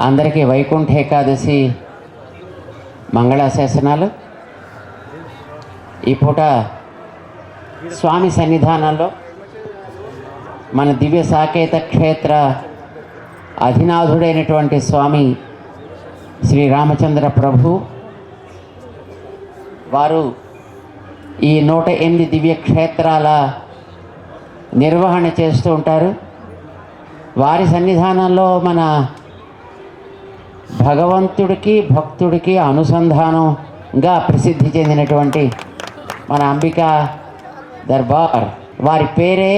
అందరికీ వైకుంఠ ఏకాదశి మంగళాశాసనాలు. ఈ పూట స్వామి సన్నిధానంలో మన దివ్య సాకేత క్షేత్ర అధినాథుడైనటువంటి స్వామి శ్రీరామచంద్ర ప్రభు వారు ఈ 108 దివ్య క్షేత్రాల నిర్వహణ చేస్తూ ఉంటారు. వారి సన్నిధానంలో మన భగవంతుడికి భక్తుడికి అనుసంధానంగా ప్రసిద్ధి చెందినటువంటి మన అంబికా దర్బార్, వారి పేరే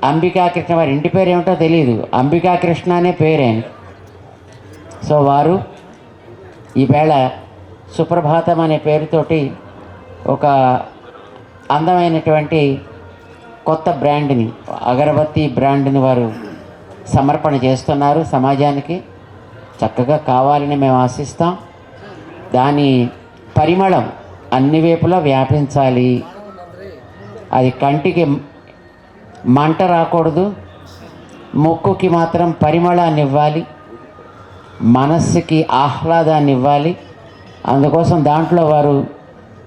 అంబికా కృష్ణ. వారి ఇంటి పేరు ఏమిటో తెలియదు, అంబికా కృష్ణ అనే పేరే. సో వారు ఈవేళ సుప్రభాతం అనే పేరుతోటి ఒక అందమైనటువంటి కొత్త బ్రాండ్ని, అగరబత్తి బ్రాండ్ని వారు సమర్పణ చేస్తున్నారు సమాజానికి. చక్కగా కావాలని మేము ఆశిస్తాం. దాని పరిమళం అన్ని వైపులా వ్యాపించాలి. అది కంటికి మంట రాకూడదు, ముక్కుకి మాత్రం పరిమళాన్ని ఇవ్వాలి, మనస్సుకి ఆహ్లాదాన్ని ఇవ్వాలి. అందుకోసం దాంట్లో వారు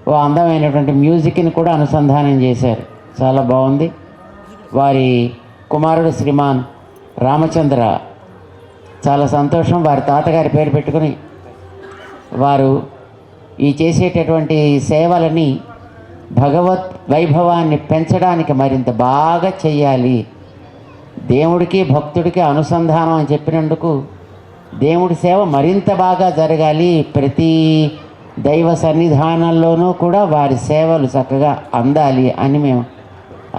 ఓ అందమైనటువంటి మ్యూజిక్ని కూడా అనుసంధానం చేశారు. చాలా బాగుంది. వారి కుమారుడు శ్రీమాన్ రామచంద్ర, చాలా సంతోషం. వారి తాతగారి పేరు పెట్టుకుని వారు ఈ చేసేటటువంటి సేవలని భగవత్ వైభవాన్ని పెంచడానికి మరింత బాగా చెయ్యాలి. దేవుడికి భక్తుడికి అనుసంధానం అని చెప్పినందుకు దేవుడి సేవ మరింత బాగా జరగాలి. ప్రతి దైవ సన్నిధానంలోనూ కూడా వారి సేవలు చక్కగా అందాలి అని మేము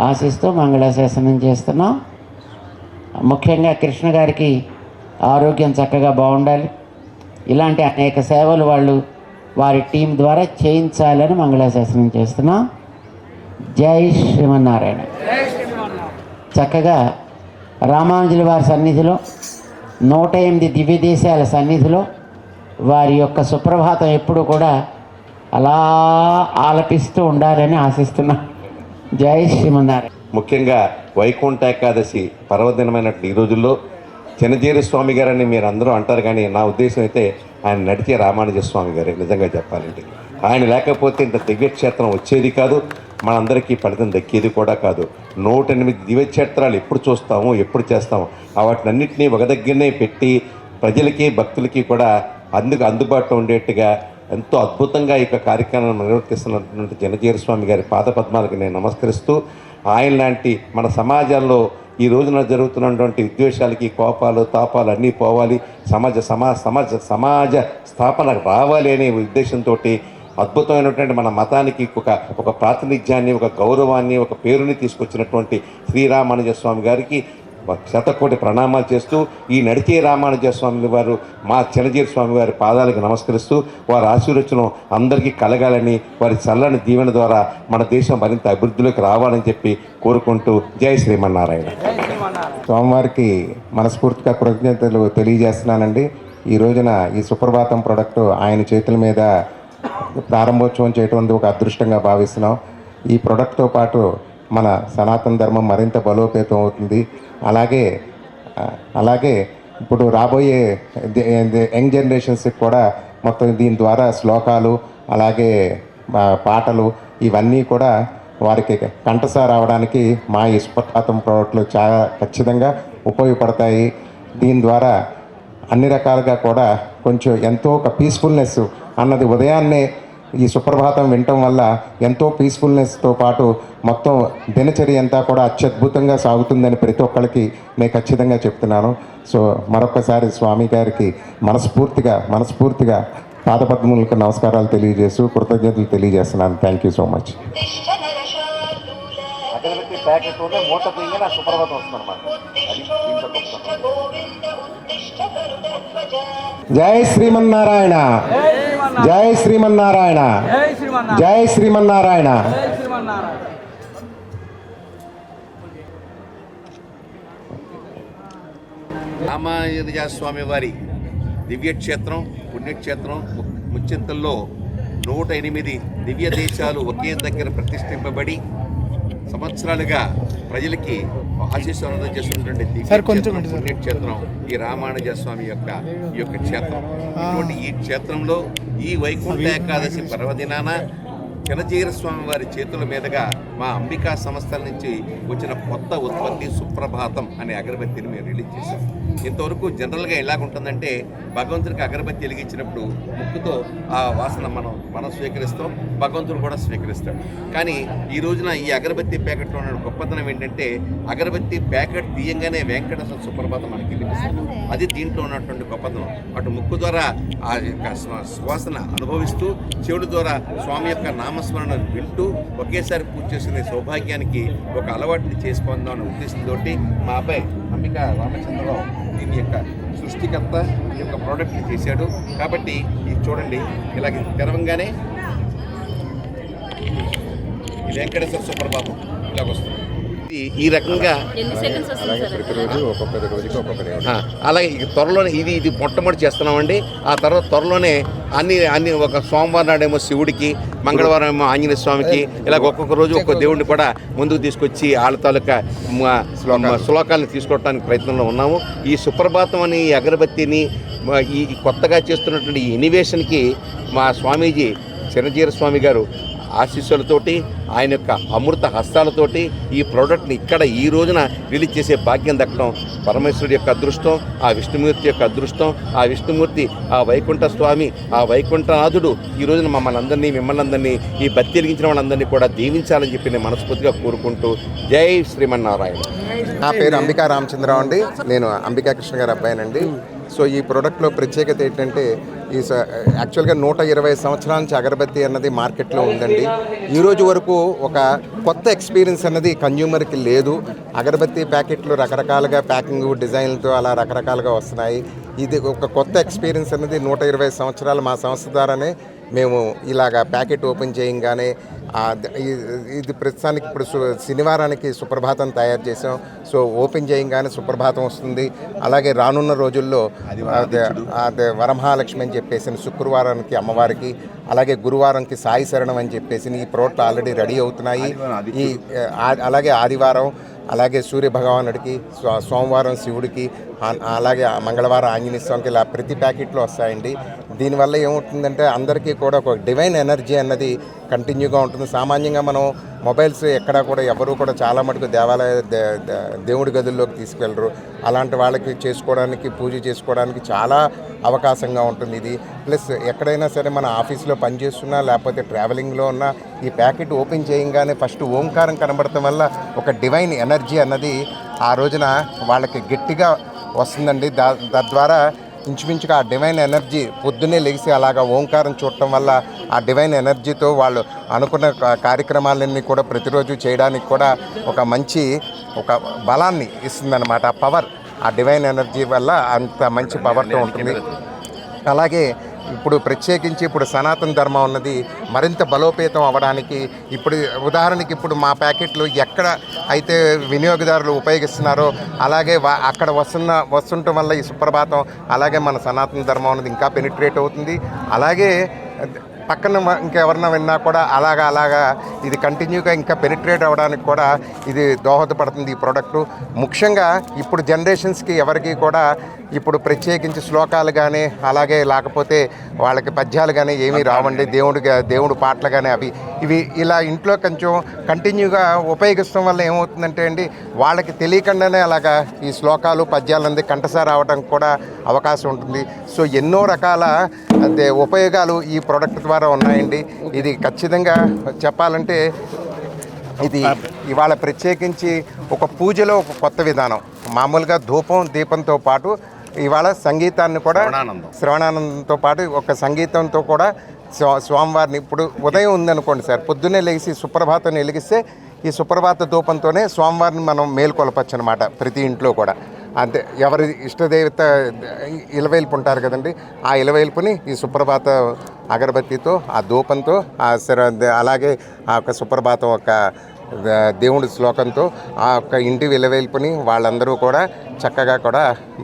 ఆశిస్తూ మంగళాశాసనం చేస్తున్నాం. ముఖ్యంగా కృష్ణ గారికి ఆరోగ్యం చక్కగా బాగుండాలి. ఇలాంటి అనేక సేవలు వాళ్ళు వారి టీం ద్వారా చేయించాలని మంగళాశాసనం చేస్తున్నాం. జై శ్రీమన్నారాయణ. చక్కగా రామానుజుల వారి సన్నిధిలో 108 దివ్య దేశాల సన్నిధిలో వారి యొక్క సుప్రభాతం ఎప్పుడు కూడా అలా ఆలపిస్తూ ఉండాలని ఆశిస్తున్నాం. జై శ్రీమన్నారాయణ. ముఖ్యంగా వైకుంఠ ఏకాదశి పర్వదినమైనటువంటి ఈ రోజుల్లో చినజీరి స్వామి గారని మీరు అందరూ అంటారు, కానీ నా ఉద్దేశం అయితే ఆయన నడిచే రామానుజ స్వామి గారే. నిజంగా చెప్పాలంటే ఆయన లేకపోతే ఇంత దివ్యక్షేత్రం వచ్చేది కాదు, మనందరికీ ఫలితం దక్కేది కూడా కాదు. 108 దివ్యక్షేత్రాలు ఎప్పుడు చూస్తాము, ఎప్పుడు చేస్తాము, వాటినన్నింటినీ ఒక దగ్గరనే పెట్టి ప్రజలకి భక్తులకి కూడా అందుబాటులో ఉండేట్టుగా ఎంతో అద్భుతంగా ఈ కార్యక్రమాన్ని నిర్వర్తిస్తున్నటువంటి చినజీరి స్వామి గారి పాదపద్మాలకు నేను నమస్కరిస్తూ, ఆయన లాంటి మన సమాజాల్లో ఈ రోజున జరుగుతున్నటువంటి విద్వేషాలకి, కోపాలు తాపాలు అన్నీ పోవాలి, సమాజ స్థాపన రావాలి అనే ఉద్దేశంతో అద్భుతమైనటువంటి మన మతానికి ఒక ప్రాతినిధ్యాన్ని, ఒక గౌరవాన్ని, ఒక పేరుని తీసుకొచ్చినటువంటి శ్రీరామానుజ స్వామి గారికి శతకోటి ప్రణామాలు చేస్తూ, ఈ నడిచే రామానుజ స్వామి వారు మా చినజీరి స్వామి వారి పాదాలకు నమస్కరిస్తూ, వారి ఆశీర్వచనం అందరికీ కలగాలని, వారి చల్లని దీవెన ద్వారా మన దేశం మరింత అభివృద్ధిలోకి రావాలని చెప్పి కోరుకుంటూ జై శ్రీమన్నారాయణ. స్వామివారికి మనస్ఫూర్తిగా కృతజ్ఞతలు తెలియజేస్తున్నానండి. ఈ రోజున ఈ సుప్రభాతం ప్రోడక్ట్ ఆయన చేతుల మీద ప్రారంభోత్సవం చేయడం ఒక అదృష్టంగా భావిస్తున్నాం. ఈ ప్రోడక్ట్తో పాటు మన సనాతన ధర్మం మరింత బలోపేతం అవుతుంది. అలాగే ఇప్పుడు రాబోయే యంగ్ జనరేషన్స్కి కూడా మొత్తం దీని ద్వారా శ్లోకాలు, అలాగే పాటలు ఇవన్నీ కూడా వారికి కంఠసార రావడానికి మా ఈ సుప్రభాతం ప్రోడక్ట్లు చాలా ఖచ్చితంగా ఉపయోగపడతాయి. దీని ద్వారా అన్ని రకాలుగా కూడా కొంచెం ఎంతో ఒక పీస్ఫుల్నెస్ అన్నది ఉదయాన్నే ఈ సుప్రభాతం వినటం వల్ల ఎంతో పీస్ఫుల్నెస్తో పాటు మొత్తం దినచర్య అంతా కూడా అత్యద్భుతంగా సాగుతుందని ప్రతి ఒక్కరికి నేను ఖచ్చితంగా చెప్తున్నాను. సో మరొకసారి స్వామి గారికి మనస్ఫూర్తిగా పాదపద్మములకు నమస్కారాలు తెలియజేస్తూ కృతజ్ఞతలు తెలియజేస్తున్నాను. Thank you so much. జై శ్రీమన్నారాయణ, జై శ్రీమన్నారాయణ, జై శ్రీమన్నారాయణ. రామానుజ స్వామి వారి దివ్యక్షేత్రం, పుణ్యక్షేత్రం ముచ్చింతల్లో 108 దివ్య దేశాలు ఒకే దగ్గర ప్రతిష్ఠింపబడి సంవత్సరాలుగా ప్రజలకి ఆశీస్సులు చేస్తున్నటువంటి పుణ్యక్షేత్రం ఈ రామానుజ స్వామి ఈ యొక్క క్షేత్రం. ఇటువంటి ఈ క్షేత్రంలో ఈ వైకుంఠ ఏకాదశి పర్వదినాన చినజీర స్వామి వారి చేతుల మీదుగా మా అంబికా సంస్థల నుంచి వచ్చిన కొత్త ఉత్పత్తి సుప్రభాతం అనే అగరబత్తిని మేము రిలీజ్ చేసాం. ఇంతవరకు జనరల్గా ఎలాగుంటుందంటే భగవంతుడికి అగరబత్తి వెలిగించినప్పుడు ముక్కుతో ఆ వాసన మనం స్వీకరిస్తాం, భగవంతుడు కూడా స్వీకరిస్తాడు. కానీ ఈ రోజున ఈ అగరబత్తి ప్యాకెట్లో ఉన్న గొప్పతనం ఏంటంటే అగరబత్తి ప్యాకెట్ తీయంగానే వెంకటేశ్వర సుప్రభాతం మనకి వినిపిస్తుంది. అది దీంట్లో ఉన్నటువంటి గొప్పతనం. అటు ముక్కు ద్వారా ఆ యొక్క శ్వాసన అనుభవిస్తూ, చెవుడు ద్వారా స్వామి యొక్క నామస్మరణ వింటూ ఒకేసారి పూజ చేసిన సౌభాగ్యానికి ఒక అలవాటుని చేసుకుందాం అనే ఉద్దేశంతో మా అబ్బాయి అంబికా రామచంద్రరావు దీని యొక్క సృష్టికర్త ఈ యొక్క ప్రోడక్ట్ని చేశాడు. కాబట్టి ఇది చూడండి, ఇలాగ తెరవంగానే ఈ వెంకటేశ్వర సుప్రభాతం ఇలాగ వస్తుంది. ఈ రకంగా అలాగే త్వరలోనే ఇది మొట్టమొదటి చేస్తున్నామండి. ఆ తర్వాత త్వరలోనే అన్ని ఒక సోమవారం నాడేమో శివుడికి, మంగళవారం ఏమో ఆంజనేయ స్వామికి, ఇలాగ ఒక్కొక్క రోజు ఒక్కొక్క దేవుడిని కూడా ముందుకు తీసుకొచ్చి వాళ్ళ తాలూకా శ్లోకాలను తీసుకోవడానికి ప్రయత్నంలో ఉన్నాము. ఈ సుప్రభాతం అని ఈ అగరబత్తిని ఈ కొత్తగా చేస్తున్నటువంటి ఈ ఇన్నోవేషన్కి మా స్వామీజీ చినజీర స్వామి గారు ఆశీస్సులతోటి, ఆయన యొక్క అమృత హస్తాలతోటి ఈ ప్రోడక్ట్ని ఇక్కడ ఈ రోజున రిలీజ్ చేసే భాగ్యం దక్కడం పరమేశ్వరుడి యొక్క అదృష్టం, ఆ విష్ణుమూర్తి యొక్క అదృష్టం. ఆ విష్ణుమూర్తి, ఆ వైకుంఠ స్వామి, ఆ వైకుంఠనాథుడు ఈ రోజున మిమ్మల్ని అందరినీ ఈ బత్తి వెలిగించిన వాళ్ళందరినీ కూడా దీవించాలని చెప్పి నేను మనస్ఫూర్తిగా కోరుకుంటూ జై శ్రీమన్నారాయణ. నా పేరు అంబికా రామచంద్రరావు అండి. నేను అంబికా కృష్ణ గారి అబ్బాయినండి. సో ఈ ప్రోడక్ట్లో ప్రత్యేకత ఏంటంటే యాక్చువల్గా 120 సంవత్సరాల నుంచి అగరబత్తి అన్నది మార్కెట్లో ఉందండి. ఈరోజు వరకు ఒక కొత్త ఎక్స్పీరియన్స్ అన్నది కన్జ్యూమర్కి లేదు. అగరబత్తి ప్యాకెట్లు రకరకాలుగా ప్యాకింగ్ డిజైన్లతో అలా రకరకాలుగా వస్తున్నాయి. ఇది ఒక కొత్త ఎక్స్పీరియన్స్ అన్నది 120 సంవత్సరాలు మా సంస్థ ద్వారానే మేము ఇలాగా ప్యాకెట్ ఓపెన్ చేయంగానే ఇది ప్రస్తుతానికి ఇప్పుడు శనివారానికి సుప్రభాతం తయారు చేసాం. సో ఓపెన్ చేయంగానే సుప్రభాతం వస్తుంది. అలాగే రానున్న రోజుల్లో అదే వరమహాలక్ష్మి అని చెప్పేసి శుక్రవారానికి అమ్మవారికి, అలాగే గురువారంకి సాయి శరణం అని చెప్పేసి ఈ ప్రోడక్ట్ ఆల్రెడీ రెడీ అవుతున్నాయి. అలాగే ఆదివారం అలాగే సూర్య భగవానుడికి, సోమవారం శివుడికి, అలాగే మంగళవారం ఆంజనేయ స్వామికి ఇలా ప్రతి ప్యాకెట్లో వస్తాయండి. దీనివల్ల ఏమవుతుందంటే అందరికీ కూడా ఒక డివైన్ ఎనర్జీ అన్నది కంటిన్యూగా ఉంటుంది. సామాన్యంగా మనం మొబైల్స్ ఎక్కడా కూడా ఎవరు కూడా చాలా మటుకు దేవుడి గదుల్లోకి తీసుకెళ్ళరు. అలాంటి వాళ్ళకి చేసుకోవడానికి, పూజ చేసుకోవడానికి చాలా అవకాశంగా ఉంటుంది ఇది. ప్లస్ ఎక్కడైనా సరే మన ఆఫీస్లో పనిచేస్తున్నా లేకపోతే ట్రావెలింగ్లో ఉన్నా ఈ ప్యాకెట్ ఓపెన్ చేయగానే ఫస్ట్ ఓంకారం కనబడటం వల్ల ఒక డివైన్ ఎనర్జీ అన్నది ఆ రోజున వాళ్ళకి గట్టిగా వస్తుందండి. తద్వారా ఇంచుమించుగా ఆ డివైన్ ఎనర్జీ పొద్దున్నే లెగిసి అలాగా ఓంకారం చూడటం వల్ల ఆ డివైన్ ఎనర్జీతో వాళ్ళు అనుకున్న కార్యక్రమాలన్నీ కూడా ప్రతిరోజు చేయడానికి కూడా ఒక మంచి బలాన్ని ఇస్తుందన్నమాట. ఆ పవర్, ఆ డివైన్ ఎనర్జీ వల్ల అంత మంచి పవర్తో ఉంటుంది. అలాగే ఇప్పుడు ప్రత్యేకించి ఇప్పుడు సనాతన ధర్మం అన్నది మరింత బలోపేతం అవ్వడానికి ఇప్పుడు ఉదాహరణకి ఇప్పుడు మా ప్యాకెట్లు ఎక్కడ అయితే వినియోగదారులు ఉపయోగిస్తున్నారో అలాగే అక్కడ వస్తుండటం వల్ల ఈ సుప్రభాతం అలాగే మన సనాతన ధర్మం అన్నది ఇంకా పెనిట్రేట్ అవుతుంది. అలాగే పక్కన ఇంకెవరన్నా విన్నా కూడా అలాగా ఇది కంటిన్యూగా ఇంకా పెనిట్రేట్ అవ్వడానికి కూడా ఇది దోహదపడుతుంది ఈ ప్రోడక్టు. ముఖ్యంగా ఇప్పుడు జనరేషన్స్కి ఎవరికి కూడా ఇప్పుడు ప్రత్యేకించి శ్లోకాలు కానీ అలాగే లేకపోతే వాళ్ళకి పద్యాలు కానీ ఏమీ రావండి. దేవుడు పాటలు కానీ ఇవి ఇలా ఇంట్లో కొంచెం కంటిన్యూగా ఉపయోగిస్తాం వల్ల ఏమవుతుందంటే అండి వాళ్ళకి తెలియకుండానే అలాగా ఈ శ్లోకాలు పద్యాలు అనేది కంఠసార రావడానికి కూడా అవకాశం ఉంటుంది. సో ఎన్నో రకాల ఉపయోగాలు ఈ ప్రోడక్ట్ ద్వారా ఉన్నాయండి. ఇది ఖచ్చితంగా చెప్పాలంటే ఇది ఇవాళ ప్రత్యేకించి ఒక పూజలో ఒక కొత్త విధానం. మామూలుగా ధూపం దీపంతో పాటు ఇవాళ సంగీతాన్ని కూడా శ్రవణానందంతో పాటు ఒక సంగీతంతో కూడా స్వామివారిని ఇప్పుడు ఉదయం ఉందనుకోండి సార్, పొద్దున్నే లేచి సుప్రభాతాన్ని వెలిగిస్తే ఈ సుప్రభాత ధూపంతోనే స్వామివారిని మనం మేల్కొలపచ్చు అనమాట. ప్రతి ఇంట్లో కూడా అంతే. ఎవరి ఇష్టదేవత ఇలవేల్పు ఉంటారు కదండి, ఆ ఇలవేల్పుని ఈ సుప్రభాత అగరబత్తితో ఆ ధూపంతో అలాగే ఆ యొక్క సుప్రభాతం ఒక దేవుడి శ్లోకంతో ఆ యొక్క ఇంటి విలవేల్పుని వాళ్ళందరూ కూడా చక్కగా కూడా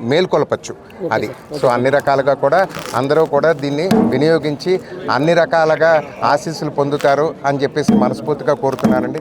మేల్కొలపచ్చు అది. సో అన్ని రకాలుగా కూడా అందరూ కూడా దీన్ని వినియోగించి అన్ని రకాలుగా ఆశీస్సులు పొందుతారు అని చెప్పేసి మనస్ఫూర్తిగా కోరుతున్నానండి.